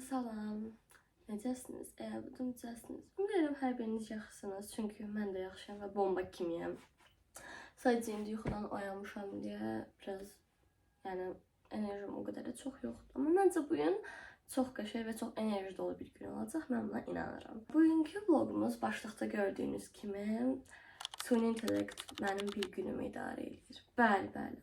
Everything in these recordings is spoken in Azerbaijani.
Salam, necəsiniz? Necəsiniz? Umarım hər biriniz yaxşısınız, çünki mən də yaxşıyam və bomba kimiyəm. Sadəcə indi yuxudan oyanmışam deyə biraz, enerjim o qədər də çox yoxdur. Amma məncə bugün çox qəşəng və çox enerji dolu bir gün olacaq, mən buna inanıram. Bugünkü vlogumuz başlıqda gördüyünüz kimi süni intellekt mənim bir günümü idarə edir. Bəli.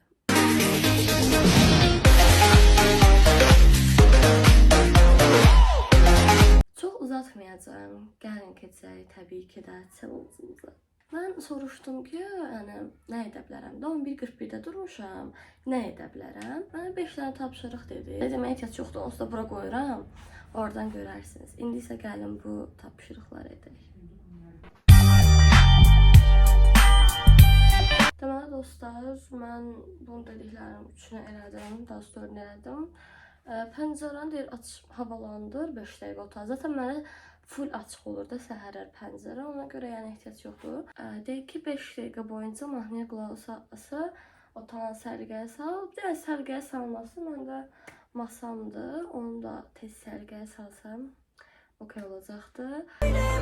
Çox uzatmayacağım. Gəlin keçək təbii ki də challenge'ımıza. Mən soruşdum ki, nə edə bilərəm? 11:41-də durmuşam. Nə edə bilərəm? Mənə 5 dənə tapşırıq dedi. Dedim, ehtiyac yoxdur, onsuz da bura qoyuram. Oradan görərsiniz. İndi isə gəlin bu tapşırıqları edək. Deməli dostlar, mən bunu dediklərim üçünü elədim, daha sonra 4-ünü elədim. Pəncərəni deyir, havalandır 5 dəqiqə otar. Zaten mənə full açıq olur da səhərlər pəncərə, ona görə ehtiyac yoxdur. Deyir ki, 5 dəqiqə boyunca mahnıya qulaq asası otağın səliqəyə sal. Bir səliqəyə salması məndə masamdır, onu da tez səliqəyə salsam okey olacaqdı.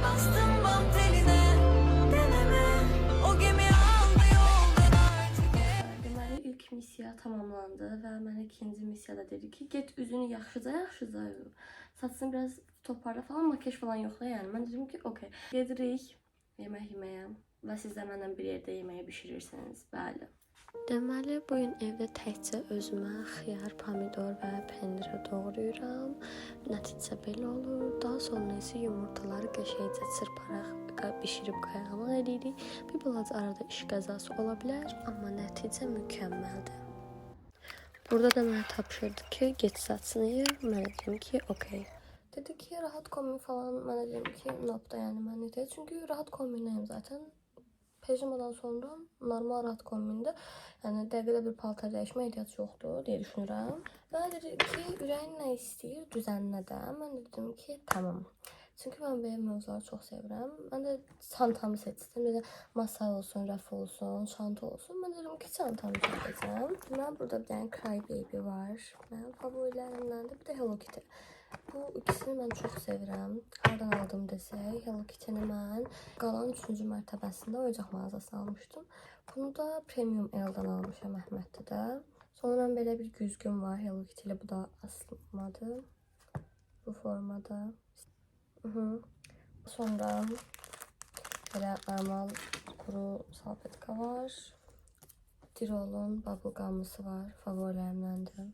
Bastım bam teline, deneme, o gemi aldı yoldan artık. Deməli, ilk missiya tamamlandı və mənə ikinci missiyada dedi ki, get üzünü yaxşıca yu. Saçını biraz toparla falan, makyaj falan yoxla yəni. Mən dedim ki, okey. Gedirik yemək yeməyə və siz də mənlə bir yerdə yeməyi bişirirsiniz. Bəli. Deməli, bugün evdə təkcə özümə xiyar, pomidor və pendirə doğrayıram. Nəticə belə olur. Daha sonra isə yumurtaları qəşəngcə çırparaq bişirib qayğanaq edirik. Bir balaca arada iş qəzası ola bilər, amma nəticə mükəmməldir. Burada da mənə tapşırdı ki, get saçını yığ. Mən dedim ki, okey. Dedi ki, rahat kombin falan. Mən dedim ki, nopda yəni mən etəyim. Çünki rahat kombinləyim zaten. Pijamadan sonra normal rahat kombində. Yəni dəqiqədə bir paltar dəyişmə ehtiyac yoxdur deyə düşünürəm. Və dedi ki, ürəyin nə istəyir, düzənlə də. Mən dedim ki, tamam. Çünki mən belə mövzuları çox sevirəm. Mən də çantamı seçdim. Belə masa olsun, rəf olsun, çanta olsun. Mən dedim ki, çantamı seçəcəm. Mən burada bir dənə Cry Baby var. Mənim favorilərimdəndir. Bir də Hello Kitty. Bu ikisini mən çox sevirəm. Hardan aldım desək, Hello Kitty-ni mən qalan 3-cü mərtəbəsində oyuncaq mağazasına almışdım. Bunu da Premium L-dan almışam Əhmədlidə. Sonra belə bir güzgün var Hello Kitty-li. Bu da asılmadır. Bu formada. Sonra belə normal kuru salpetka var. Dirolun bubblegum'ısı var. Favorilərimdəndir.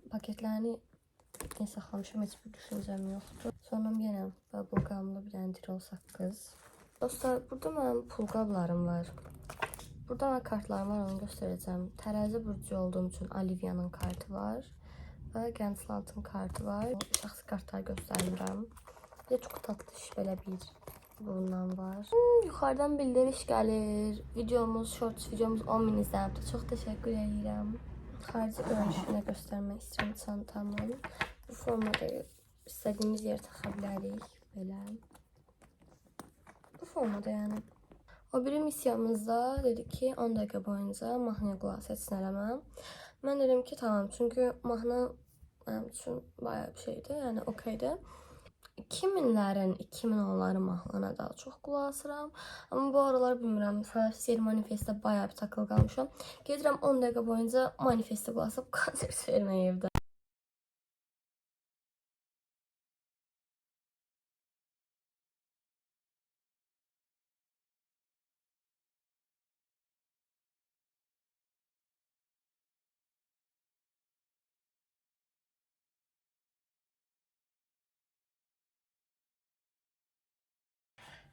Paketlərini saxlamışam, heç bir düşüncəm yoxdur. Sonra yenə bubblegum'lı bir dənə dirol saqqız. Dostlar, burada mənim pul qablarım var. Burada mən kartlarım var, onu göstərəcəm. Tərəzi burcu olduğum üçün Olivia'nın kartı var. Və Gensland'ın kartı var. Şəxsi kartları göstərmirəm. Bir də çox tatlı belə bir bundan var. Yuxarıdan bildiriş gəlir. Shorts videomuz 10.000 izlənibdir. Çox təşəkkür edirəm. Xarici görünüşünə göstərmək istəyirəm çantamın. Bu formada istədiyimiz yerə taxa bilərik. Belə. Bu formada yəni. O biri missiyamızda dedi ki, 10 dəqiqə boyunca mahnıya qulaq asın eləməm. Mən dedim ki, tamam. Çünki mahnı mənim üçün bayağı bir şeydir. Yəni okeydir. 2000'lərin, 2010'ların mahnılarına daha çox qulaq asıram. Amma bu aralar bilmirəm, Seri Manifestdə bayağı bir takıl qalmışam. Gedirəm 10 dəqiqə boyunca Manifestə qulaq asıb konsert verməyə evdə.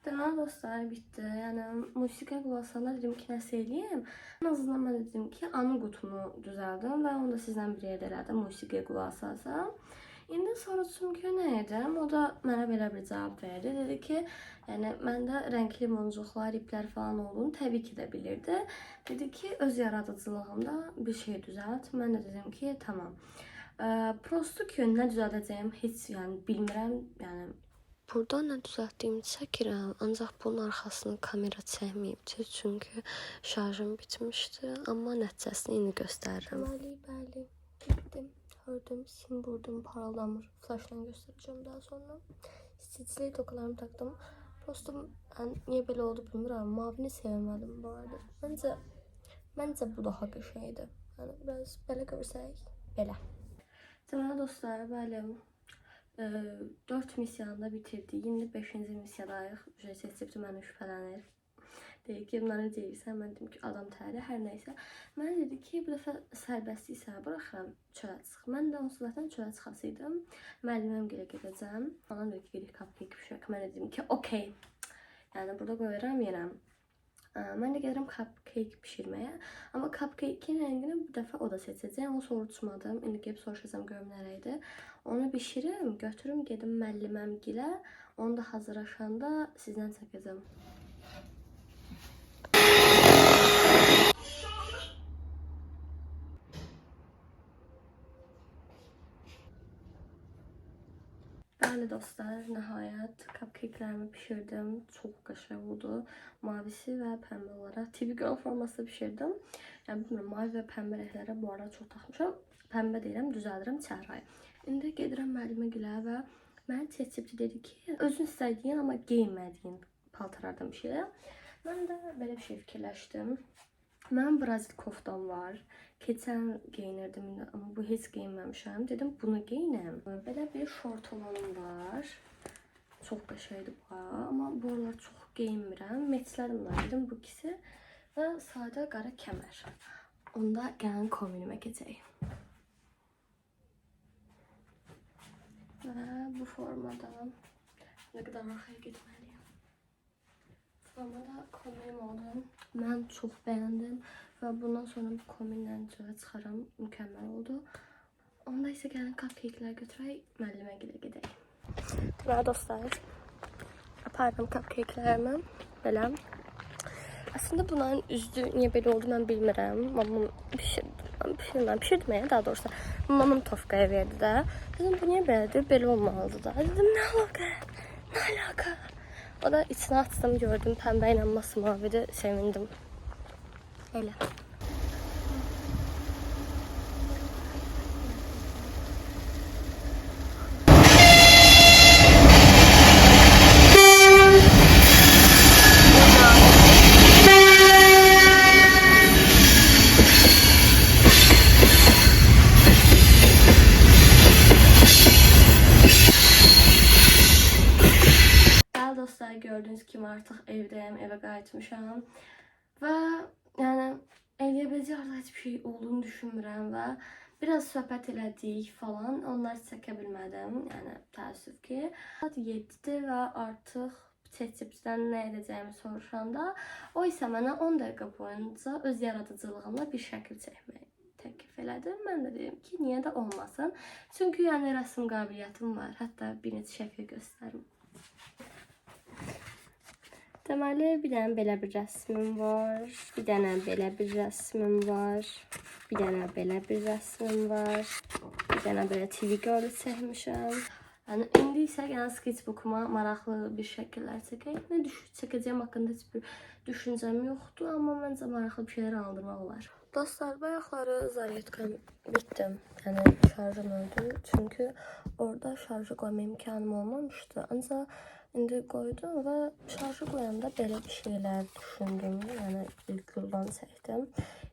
Deməli dostlar, bitdi. Yəni musiqiyə qulaq asanlar dedim ki, nəsə eləyim. En azından mən dedim ki, anı qutumu düzəldim və onu da sizlə bir yerdə elədim, musiqiyə qulaq asasam. İndi soruşdum ki, nə edim? O da mənə belə bir cavab verdi. Dedi ki, yəni məndə rəngli moncuqlar, iplər falan olduğunu təbii ki də bilirdi. Dedi ki, öz yaradıcılığımda bir şey düzəlt. Mən də dedim ki, tamam. Prosto ki, nə düzəldəcəyim heç bilmirəm. Yəni burada nə düzəltdiyimi çəkirəm, ancaq bunun arxasını kamera çəkməyibdir, çünki şarjım bitmişdi, amma nəticəsini indi göstərirəm. Bəli, bitdim. çıxardım, sim vurdum, parıldamır. Flashla göstereceğim daha sonra. Stitchli tokalarımı taktım. Prosto niye belə oldu bilmirəm. Mavini sevmədim bu arada. Məncə bu daha qəşəngdir. Yəni biraz belə görsək, belə. Deməli dostlar, bəli 4 missiyanı da bitirdik. İndi 5-ci missiyadayıq. Seçibdi məni şübhələnir. Deyir ki, bunları deyirsən, mən dedim ki, adam təri, hər nəysə. Mənə dedi ki, bu dəfə sərbəstliksə buraxıram, çölə çıx. Mən də onsuz zaten çölə çıxasıydım. Müəlliməm gilə gedəcəm. Anam dedi ki, gedik cupcake pişirək. Mən dedim ki, okey. Yəni burada qoyuram yenə. Mən də gəlirəm cupcake pişirməyə. Amma cupcake-in rəngini bu dəfə o da seçəcək. Onu soruşmadım. İndi gəlib soruşacağım görüm nə rəngdir. Onu bişirim, götürüm, gedim müəlliməm gilə. Onu da hazırlaşanda sizdən çəkəcəm. Bəli dostlar, nəhayət cupcake'lərimi pişirdim. Çox qəşəng oldu. Mavisi və pəmbə olaraq TV Girl formasında pişirdim. Yəni bilmirəm, mavi və pəmbə rənglərə bu arada çox taxmışam. Pəmbə deyirəm, düzəldirəm çəhrayı. İndi gedirəm müəllimə gilə və mənə seçibdi dedi ki, özün istədiyin amma geyinmədiyin paltarlardan bir şeylə. Mən də belə bir şey fikirləşdim. Mənim Brazil koftam var. Keçən geyinirdim, amma bu heç geyinməmişəm. Dedim, bunu geyinəm. Belə bir şort olanım var. Çox qəşəngdir bu, amma bu aralar çox geyinmirəm. Meçlərim var, dedim, bu ikisi və sadə qara kəmər. Onda gəlin kombinimə keçək. Və bu formada nə qədər arxaya getməliyəm. Formada kombinim oldu. Mən çox bəyəndim və bundan sonra bu kombinlə çölə çıxaram. Mükəmməl oldu. Onda isə gəlin cupcake'lər götürək, müəllimə gilə gedək. Deməli dostlar, apardım cupcake'lərimi belə. Aslında bunların üzdü niyə belə oldu mən bilmirəm. Mamam pişirdim daha doğrusu. Mamam Tofkaya verdi də. Dedim bu niyə belədir? Belə olmalıdır da. Dedim nə alaka? Nə alaka? O da içine açtım, gördüm pembe ile masmavi'de, sevindim. Öyle. Gördüğünüz gibi artık evdeyim, eve qayıtmışam və yəni eləyə biləcək hiçbir şey olduğunu düşünmürəm və biraz söhbət elədik falan, onları çəkə bilmədim, yəni təəssüf ki. Saat 7-dir və artıq ChatGPT-dən nə edəcəyimi soruşanda o isə mənə 10 dəqiqə boyunca öz yaradıcılığımla bir şəkil çəkməyi təklif elədim. Mən də dedim ki, niyə də olmasın? Çünki yəni rəsm qabiliyyətim var, hətta bir neçə şəkil göstərim. Deməli, bir dənə belə bir rəsmim var, bir dənə belə bir rəsmim var, bir dənə belə bir rəsmim var, bir dənə belə TV Girl çəkmişəm. Yəni, indi isə yəni sketchbookuma maraqlı bir şəkillər çəkək. Nə çəkəcəyim haqqında heç bir düşüncəm yoxdur, amma məncə maraqlı bir şeylər aldırmaq olar. Dostlar, bayaqları zaryadkam bitdim. Yəni, şarjım öldü. Çünki orada şarjı qoyma imkanım olmamışdı. Ancaq indi qoydum və şarjı qoyanda belə bir şeylər düşündüm. Yəni, ilk yoldan çəkdim.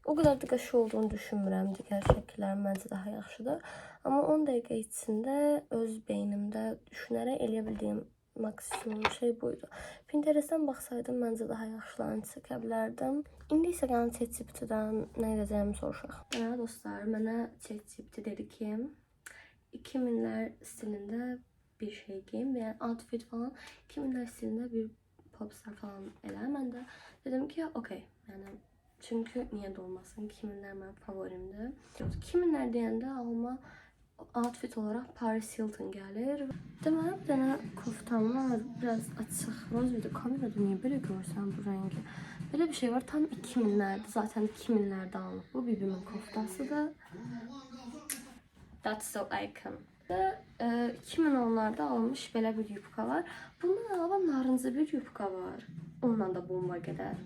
O qədər də qəşəng olduğunu düşünmürəm. Digər şəkillər məncə daha yaxşıdır. Amma 10 dəqiqə içində öz beynimdə düşünərək eləyə bildiyim maksimum şey buydu. Pinterestdən baxsaydım, məncə daha yaxşılarını çəkə bilərdim. İndi isə gəlin ChatGPT-dən nə edəcəyimi soruşaq. Mənə dostlar, mənə ChatGPT dedi ki, 2000'lər stilində bir şey geyim və yəni outfit falan 2000'lər stilində bir popstar falan elə. Mən də dedim ki, okey. Yəni çünki niyə də olmasın? 2000'lər mənim favorimdir. 2000'lər deyəndə alma outfit olarak Paris Hilton gəlir. Deməli, bir dənə koftam var, biraz açıq. Rozvide kamerada niyə belə görsən bu rəngi? Belə bir şey var, tam 2000'lərdə, zaten 2000'lərdə alınıb. Bu bibimin koftasıdır. That's so icon. 2010'larda almış belə bir yubka var. Bundan əlavə narıncı bir yubka var. Ondan da bomba gedər.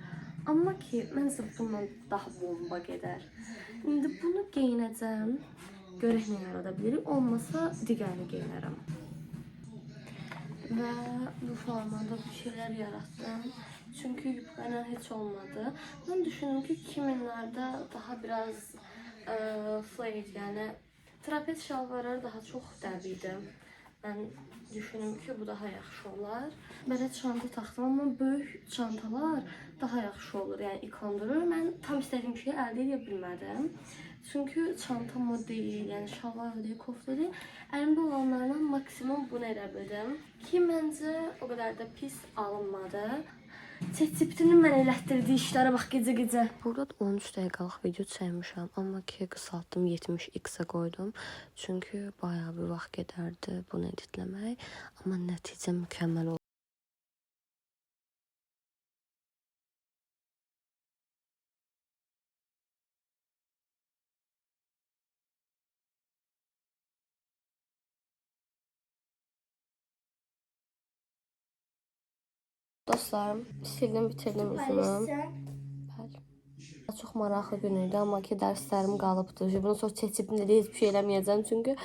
Amma ki, məncə bundan daha bomba gedər. İndi bunu geyinəcəm. Görək nə yarada bilirik. Olmasa digərini geyinərəm. Və bu formada bir şeylər yaratdım. Çünki yubka ilə heç olmadı. Mən düşündüm ki, 2000-lərdə daha biraz flaid, yəni trapez şalvarları daha çox dəb idi. Mən düşündüm ki, bu daha yaxşı olar. Belə çanta taxdım, amma böyük çantalar daha yaxşı olur, yəni ikondurur. Mən tam istədiyim şeyi əldə edə bilmədim. Çünki çantam o deyil, yəni şalvar o deyil, kofta deyil. Əlimdə olanlarla maksimum bunu edə bildim. Ki, məncə o qədər də pis alınmadı. ChatGPT-nin mən elətdirdiyi işlərə bax gecə-gecə. Burada 13 dəqiqəlik video çəkmişəm, amma ki qısaltdım, 70x-ə qoydum. Çünki bayağı bir vaxt gedərdi bunu editləmək, amma nəticə mükəmməl oldu. Dostlarım, sildim, bitirdim üzümü. Çox maraqlı gün idi, amma ki dərslərim qalıbdı. Bundan sonra çəkib heç bir şey eləməyəcəm, çünki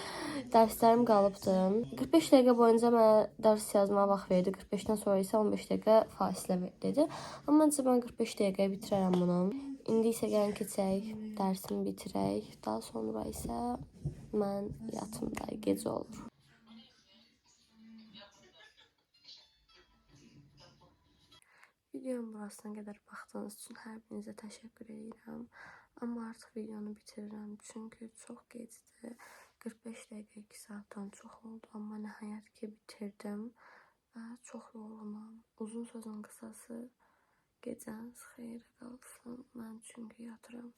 dərslərim qalıbdı. 45 dəqiqə boyunca mənə dərs yazmağa vaxt verdi. 45-dən sonra isə 15 dəqiqə fasilə dedi. Amma məncə mən 45 dəqiqəyə bitirərəm bunu. İndi isə gəlin keçək, dərsimi bitirək. Daha sonra isə mən yatımda, gecə olur. Videonun burasına qədər baxdığınız üçün hər birinizə təşəkkür edirəm. Amma artıq videonu bitirirəm, çünki çox gecdir. 45 dəqiqə 2 saatdan çox oldu, amma nəhayət ki bitirdim və çox yorğunam. Uzun sözün qısası, gecəniz xeyirə qalsın. Mən çünki yatıram.